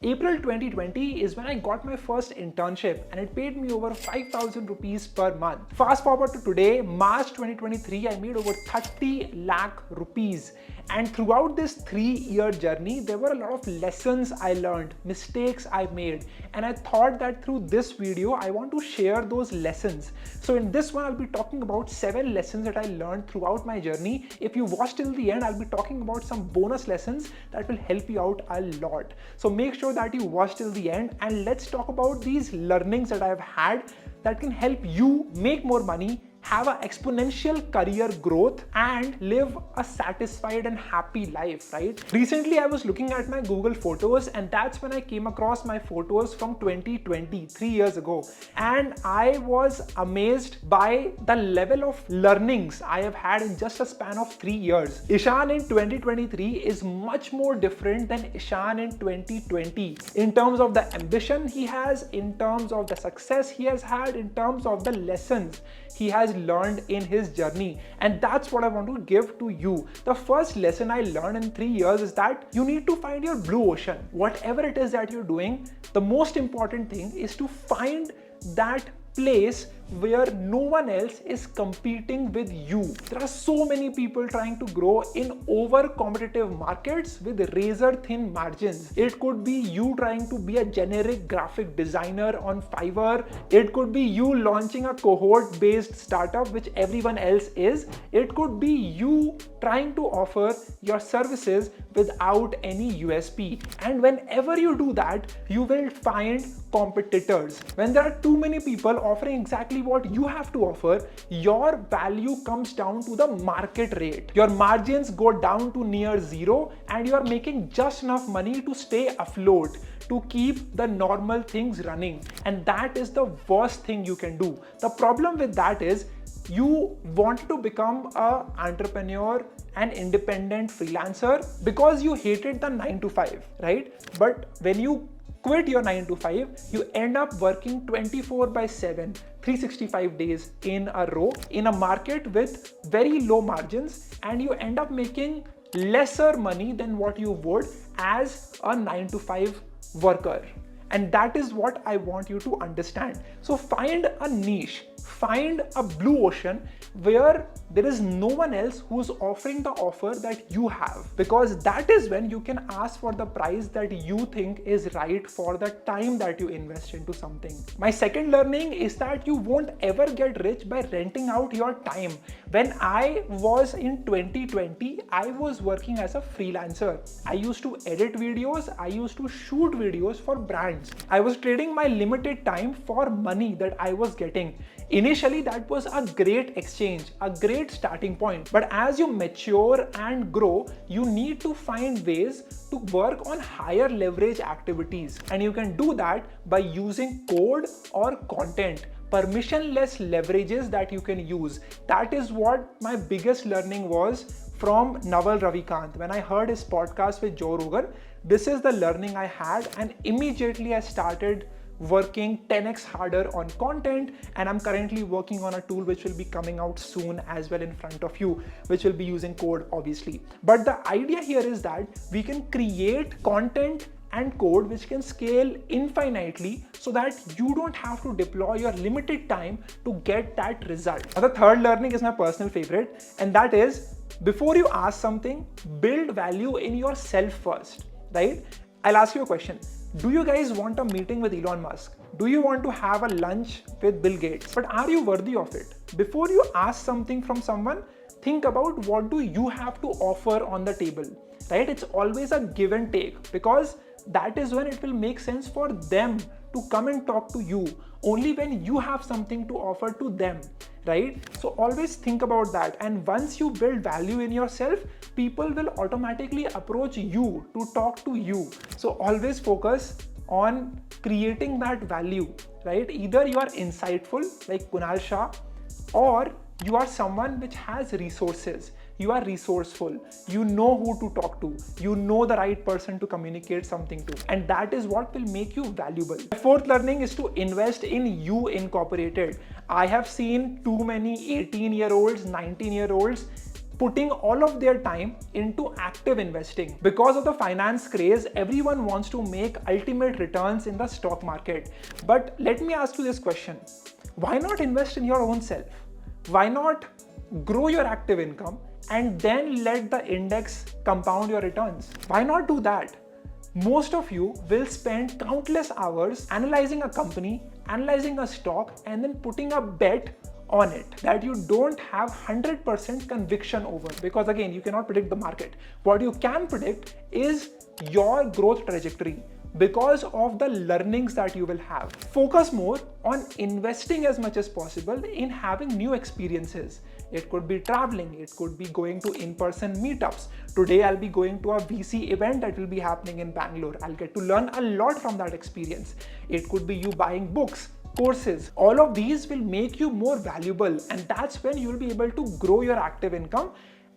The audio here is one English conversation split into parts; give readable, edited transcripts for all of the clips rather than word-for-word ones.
April 2020 is when I got my first internship and it paid me over 5,000 rupees per month. Fast forward to today, March 2023, I made over 30 lakh rupees. And throughout this 3-year journey, there were a lot of lessons I learned, mistakes I made. And I thought that through this video, I want to share those lessons. So in this one, I'll be talking about 7 lessons that I learned throughout my journey. If you watch till the end, I'll be talking about some bonus lessons that will help you out a lot. So make sure that you watch till the end and let's talk about these learnings that I've had that can help you make more money, have an exponential career growth and live a satisfied and happy life, right? Recently, I was looking at my Google Photos and that's when I came across my photos from 2020, 3 years ago. And I was amazed by the level of learnings I have had in just a span of 3 years. Ishan in 2023 is much more different than Ishan in 2020 in terms of the ambition he has, in terms of the success he has had, in terms of the lessons he has learned in his journey. And that's what I want to give to you. The first lesson I learned in 3 years is that you need to find your blue ocean. Whatever it is that you're doing, the most important thing is to find that place where no one else is competing with you. There are so many people trying to grow in over competitive markets with razor thin margins. It could be you trying to be a generic graphic designer on Fiverr. It could be you launching a cohort based startup which everyone else is. It could be you trying to offer your services without any USP. And whenever you do that, you will find competitors. When there are too many people offering exactly what you have to offer, your value comes down to the market rate. Your margins go down to near zero and you are making just enough money to stay afloat, to keep the normal things running. And that is the worst thing you can do. The problem with that is you want to become an entrepreneur, an independent freelancer because you hated the 9 to 5, right? But when you quit your 9 to 5, you end up working 24/7, 365 days in a row in a market with very low margins, and you end up making lesser money than what you would as a 9 to 5 worker. And that is what I want you to understand. So find a niche, find a blue ocean where there is no one else who's offering the offer that you have, because that is when you can ask for the price that you think is right for the time that you invest into something. My second learning is that you won't ever get rich by renting out your time. When I was in 2020, I was working as a freelancer. I used to edit videos, I used to shoot videos for brands. I was trading my limited time for money that I was getting. Initially, that was a great exchange, a great starting point. But as you mature and grow, you need to find ways to work on higher leverage activities. And you can do that by using code or content, permissionless leverages that you can use. That is what my biggest learning was from Naval Ravikant. When I heard his podcast with Joe Rogan, this is the learning I had, and immediately I started working 10x harder on content, and I'm currently working on a tool which will be coming out soon as well in front of you, which will be using code obviously. But the idea here is that we can create content and code which can scale infinitely so that you don't have to deploy your limited time to get that result. Now, the third learning is my personal favorite, and that is before you ask something, build value in yourself first, right? I'll ask you a question. Do you guys want a meeting with Elon Musk? Do you want to have a lunch with Bill Gates? But are you worthy of it? Before you ask something from someone, think about what do you have to offer on the table, right? It's always a give and take, because that is when it will make sense for them to come and talk to you. Only when you have something to offer to them, right? So always think about that. And once you build value in yourself, people will automatically approach you to talk to you. So always focus on creating that value, right? Either you are insightful like Kunal Shah, or you are someone which has resources. You are resourceful. You know who to talk to. You know the right person to communicate something to. And that is what will make you valuable. The fourth learning is to invest in you incorporated. I have seen too many 18-year-olds, 19-year-olds putting all of their time into active investing. Because of the finance craze, everyone wants to make ultimate returns in the stock market. But let me ask you this question. Why not invest in your own self? Why not grow your active income and then let the index compound your returns? Why not do that? Most of you will spend countless hours analyzing a company, analyzing a stock, and then putting a bet on it that you don't have 100% conviction over, because again, you cannot predict the market. What you can predict is your growth trajectory because of the learnings that you will have. Focus more on investing as much as possible in having new experiences. It could be traveling, it could be going to in-person meetups. Today I'll be going to a VC event that will be happening in Bangalore. I'll get to learn a lot from that experience. It could be you buying books, courses. All of these will make you more valuable, and that's when you'll be able to grow your active income.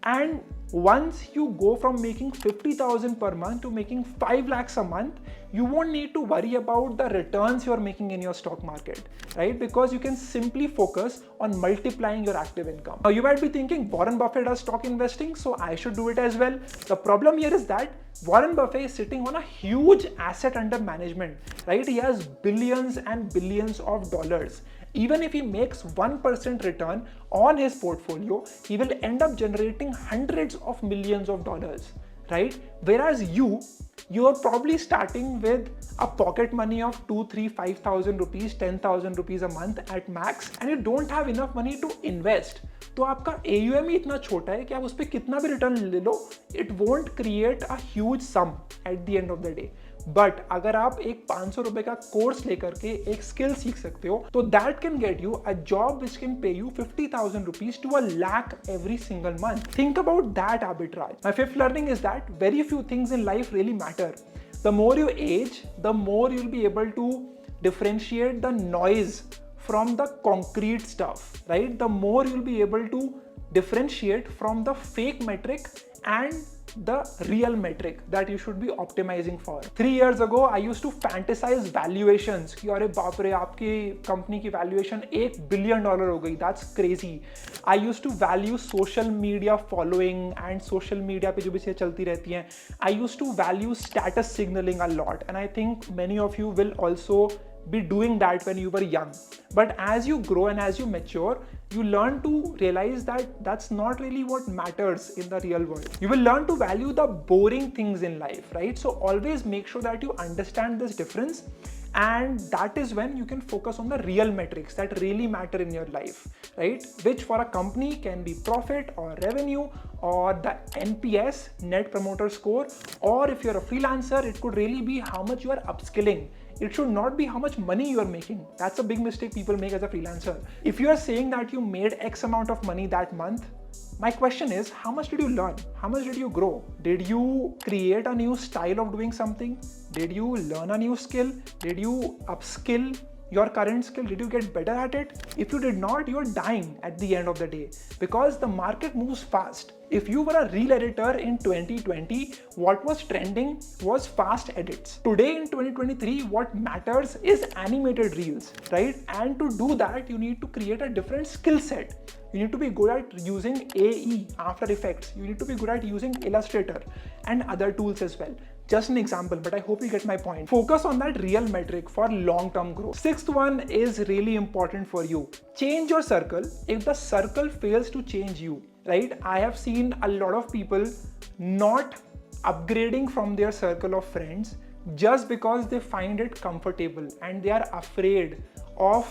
And once you go from making 50,000 per month to making 5 lakhs a month, you won't need to worry about the returns you're making in your stock market, right? Because you can simply focus on multiplying your active income. Now you might be thinking, Warren Buffett does stock investing, so I should do it as well. The problem here is that Warren Buffett is sitting on a huge asset under management, right? He has billions and billions of dollars. Even if he makes 1% return on his portfolio, he will end up generating hundreds of millions of dollars, right? Whereas you're probably starting with a pocket money of 2, 3, 5,000 rupees, 10,000 rupees a month at max, and you don't have enough money to invest. तो आपका AUM ही इतना छोटा है कि आप उस पर कितना भी रिटर्न ले लो, it won't create a huge sum at the end of the day. But अगर आप एक 500 रुपए का कोर्स लेकर के एक स्किल सीख सकते हो, तो that can get you a job which can pay you 50,000 rupees to a lakh every single month. Think about that arbitrage. My fifth learning is that very few things in life really matter. The more you age, the more you'll be able to differentiate the noise from the concrete stuff, right? The more you'll be able to differentiate from the fake metric and the real metric that you should be optimizing for. 3 years ago, I used to fantasize valuations कि अरे बाप रे आपकी company की valuation $1 billion हो गई. That's crazy. I used to value social media following and social media पे जो भी चीजें चलती रहती हैं. I used to value status signaling a lot, and I think many of you will also be doing that when you were young. But as you grow and as you mature, you learn to realize that that's not really what matters in the real world. You will learn to value the boring things in life, right? So always make sure that you understand this difference, and that is when you can focus on the real metrics that really matter in your life, right? Which for a company can be profit or revenue or the NPS, net promoter score, or if you're a freelancer, it could really be how much you are upskilling. It should not be how much money you are making. That's a big mistake people make as a freelancer. If you are saying that you made X amount of money that month, my question is, how much did you learn? How much did you grow? Did you create a new style of doing something? Did you learn a new skill? Did you upskill your current skill? Did you get better at it? If you did not, you're dying at the end of the day, because the market moves fast. If you were a reel editor in 2020, what was trending was fast edits. Today in 2023, what matters is animated reels, right? And to do that, you need to create a different skill set. You need to be good at using AE, After Effects. You need to be good at using Illustrator and other tools as well. Just an example, but I hope you get my point. Focus on that real metric for long-term growth. Sixth one is really important for you. Change your circle if the circle fails to change you, right? I have seen a lot of people not upgrading from their circle of friends just because they find it comfortable and they are afraid of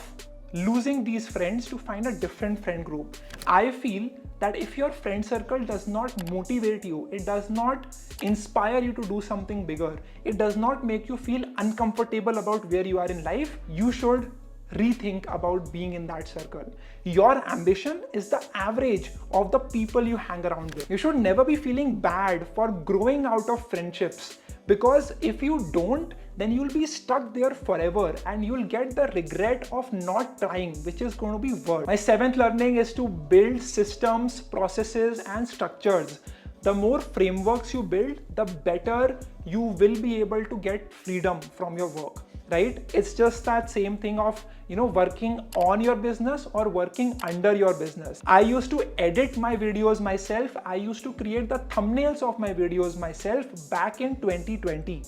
losing these friends to find a different friend group. I feel that if your friend circle does not motivate you, it does not inspire you to do something bigger, it does not make you feel uncomfortable about where you are in life, you should rethink about being in that circle. Your ambition is the average of the people you hang around with. You should never be feeling bad for growing out of friendships, because if you don't, then you'll be stuck there forever and you'll get the regret of not trying, which is going to be worse. My seventh learning is to build systems, processes, and structures. The more frameworks you build, the better you will be able to get freedom from your work. right? It's just that same thing of, working on your business or working under your business. I used to edit my videos myself. I used to create the thumbnails of my videos myself back in 2020.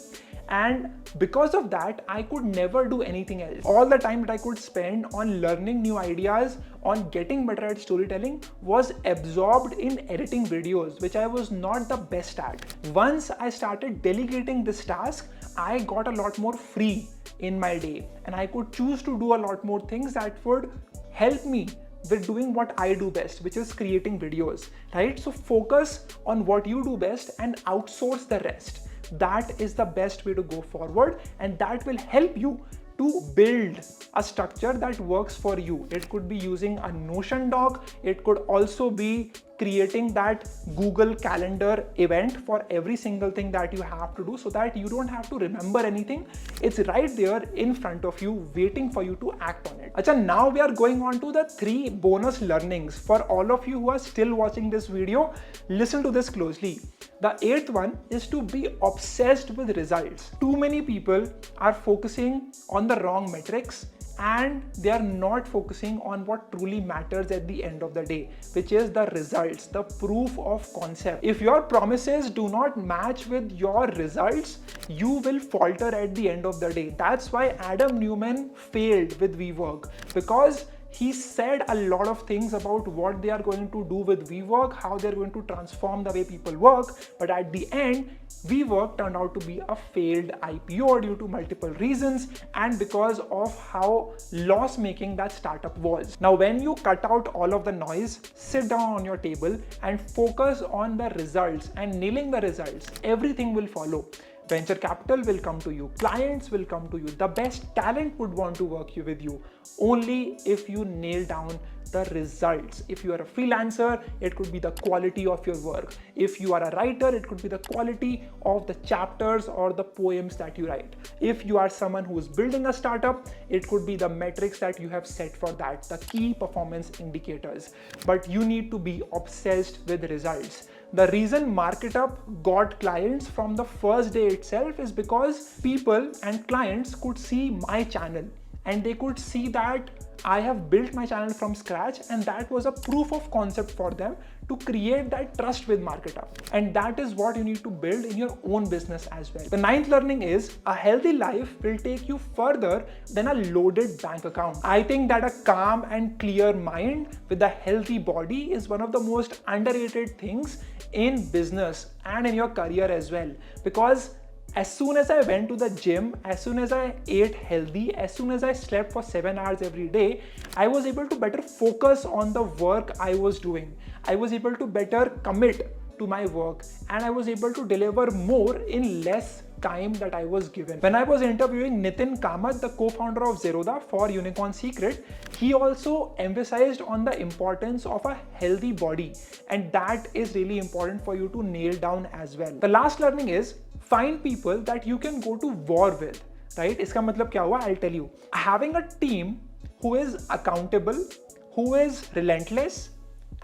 And because of that, I could never do anything else. All the time that I could spend on learning new ideas, on getting better at storytelling, was absorbed in editing videos, which I was not the best at. Once I started delegating this task, I got a lot more free in my day, and I could choose to do a lot more things that would help me with doing what I do best, which is creating videos, right? So focus on what you do best and outsource the rest. That is the best way to go forward, and that will help you to build a structure that works for you. It could be using a Notion doc. It could also be creating that Google Calendar event for every single thing that you have to do, so that you don't have to remember anything. It's right there in front of you, waiting for you to act on it. Acha, now we are going on to the 3 bonus learnings. For all of you who are still watching this video, listen to this closely. The 8th one is to be obsessed with results. Too many people are focusing on the wrong metrics, and they are not focusing on what truly matters at the end of the day, which is the results, the proof of concept. If your promises do not match with your results, you will falter at the end of the day. That's why Adam Newman failed with WeWork, because he said a lot of things about what they are going to do with WeWork, how they're going to transform the way people work, but at the end, WeWork turned out to be a failed IPO due to multiple reasons and because of how loss-making that startup was. Now, when you cut out all of the noise, sit down on your table and focus on the results and nailing the results, everything will follow. Venture capital will come to you, clients will come to you, the best talent would want to work with you, only if you nail down the results. If you are a freelancer, it could be the quality of your work. If you are a writer, it could be the quality of the chapters or the poems that you write. If you are someone who is building a startup, it could be the metrics that you have set for that, the key performance indicators. But you need to be obsessed with results. The reason MarketUp got clients from the first day itself is because people and clients could see my channel and they could see that I have built my channel from scratch, and that was a proof of concept for them to create that trust with MarketUp. And that is what you need to build in your own business as well. The 9th learning is a healthy life will take you further than a loaded bank account. I think that a calm and clear mind with a healthy body is one of the most underrated things in business and in your career as well, because as soon as I went to the gym, as soon as I ate healthy, as soon as I slept for 7 hours every day, I was able to better focus on the work I was doing. I was able to better commit to my work, and I was able to deliver more in less time that I was given. When I was interviewing Nitin Kamath, the co-founder of Zerodha, for Unicorn Secret, he also emphasized on the importance of a healthy body, and that is really important for you to nail down as well. The last learning is find people that you can go to war with, right? Iska matlab kya hua? I'll tell you. Having a team who is accountable, who is relentless,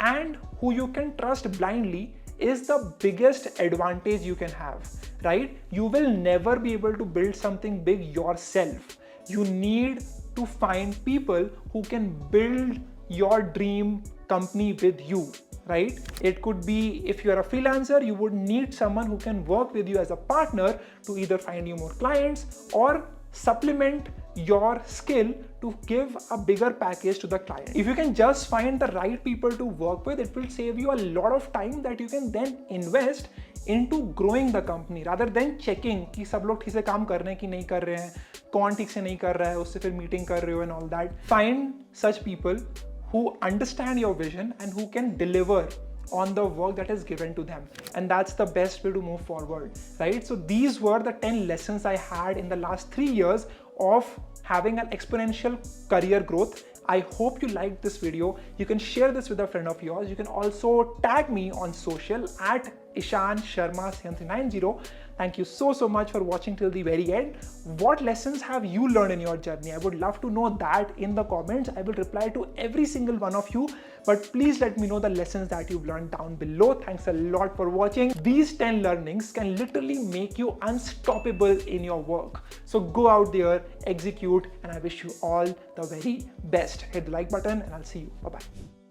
and who you can trust blindly is the biggest advantage you can have, right? You will never be able to build something big yourself. You need to find people who can build your dream company with you, right? It could be, if you're a freelancer, you would need someone who can work with you as a partner to either find you more clients or supplement your skill to give a bigger package to the client. If you can just find the right people to work with, it will save you a lot of time that you can then invest into growing the company, rather than checking कि सब लोग ठीक से काम कर रहे हैं कि नहीं कर रहे हैं, कौन ठीक से नहीं कर रहा है, उससे फिर मीटिंग कर रहे हो and all that. Find such people who understand your vision and who can deliver on the work that is given to them, and that's the best way to move forward, right? So these were the 10 lessons I had in the last 3 years of having an exponential career growth. I hope you liked this video. You can share this with a friend of yours. You can also tag me on social at Ishan Sharma 7390. Thank you so much for watching till the very end. What lessons have you learned in your journey? I would love to know that in the comments. I will reply to every single one of you, but please let me know the lessons that you've learned down below. Thanks a lot for watching. These 10 learnings can literally make you unstoppable in your work. So go out there, execute, and I wish you all the very best. Hit the like button and I'll see you. Bye-bye.